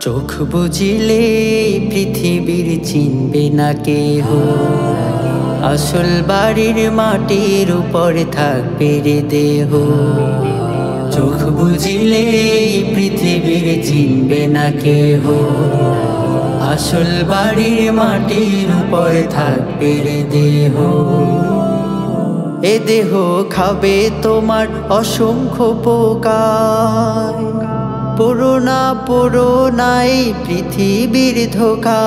চোখ বুঝিলে পৃথিবীর চিনবে না কেহ, আসল বাড়ির মাটির উপর থাকবে রে দেহ। চোখ বুঝিলে পৃথিবীর চিনবে না কেহ, আসল বাড়ির মাটির উপর থাকবে রে দেহ। এ দেহ খাবে তোমার অসংখ্য পোকায়, পুরোনাই পৃথিবীর ধোকা।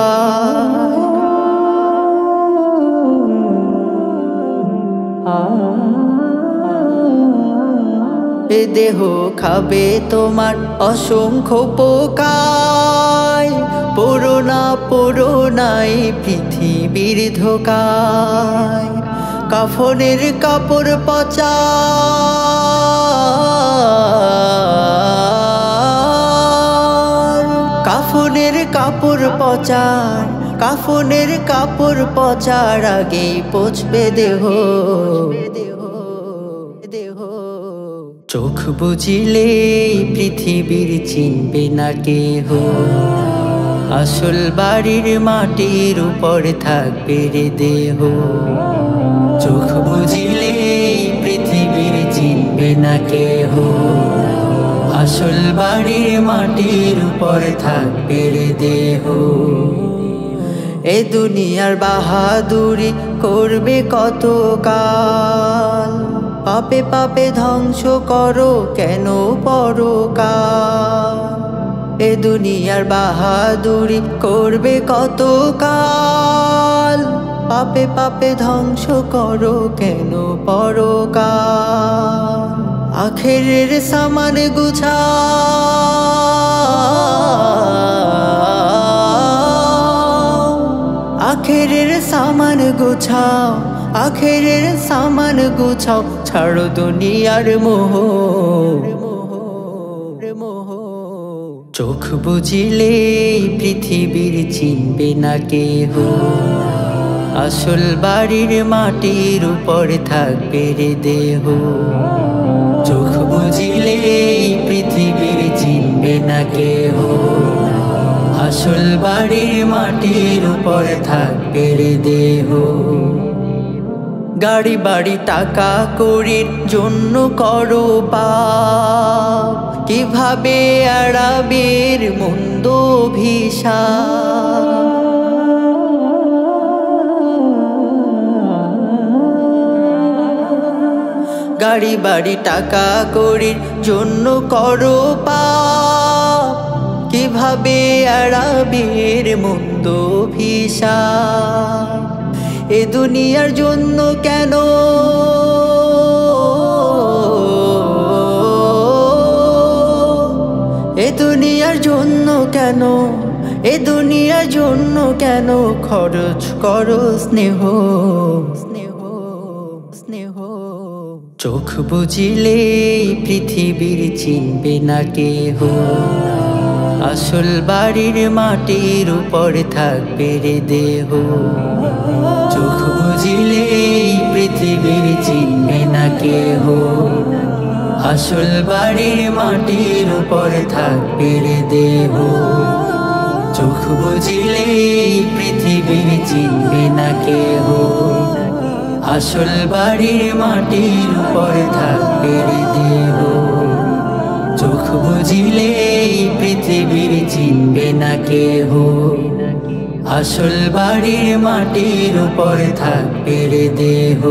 এ দেহ খাবে তোমার অসংখ্য পোকায়, পুরোনাই পৃথিবীর ধোকায়। কাফনের কাপড় পচা, কাফনের কাপড় পচার, কাফনের কাপড় পচার আগেই পচবে দেহ। চোখ বুঝিলে পৃথিবীর চিনবে না কেহ, আসল বাড়ির মাটির উপর থাকবে রে দেহ। চোখ বুঝিলে পৃথিবীর চিনবে না কেহ, আসল বাড়ির মাটির উপর থাকবে রে দেহ। এ দুনিয়ার বাহাদুরি করবে কত কাল, পাপে পাপে ধ্বংস করো কেন পরকাল। এ দুনিয়ার বাহাদুরি করবে কত কাল, পাপে পাপে ধ্বংস করো কেন পরকাল। আখেরের সামান গুছাও, আখেরের সামান গুছাও, আখেরের সামান গুছাও। ছাড়ো দুনিয়ার মোহ, চোখ বুঝিলে পৃথিবীর চিনবে না কেহ, আসল বাড়ির মাটির উপর থাকবে রে দেহ। চোখ বুঝিলে পৃথিবীর চিনবে না কেহ, আসল বাড়ির মাটির উপর থাকবে রে দেহ। গাড়ি বাড়ি টাকা কড়ির জন্য করো পাপ, কিভাবে এড়াবে মন্দ অভিশাপ। গাড়ি বাড়ি টাকা কড়ির জন্য করো পাপ, কিভাবে এড়াবে মন্দ অভিশাপ। এ দুনিয়ার জন্য কেন, এ দুনিয়ার জন্য কেন, এ দুনিয়ার জন্য কেন খরচ করো স্নেহ, স্নেহ, স্নেহ। চোখ বুঝিলে পৃথিবীর চিনবে না কেহ, আসল বাড়ির মাটির উপর থাকবে রে দেহ। চোখ বুঝিলে পৃথিবীর চিনবে না কেহ, আসল বাড়ির মাটির উপর থাকবে রে দেহ। চোখ বুঝিলে পৃথিবীর চিনবে না কেহ, আসল বাড়ির মাটির উপর থাকবে রে দেহ। চোখ বুঝিলে পৃথিবীর চিনবে না কেহ, আসল বাড়ির মাটির উপর থাকবে রে দেহ।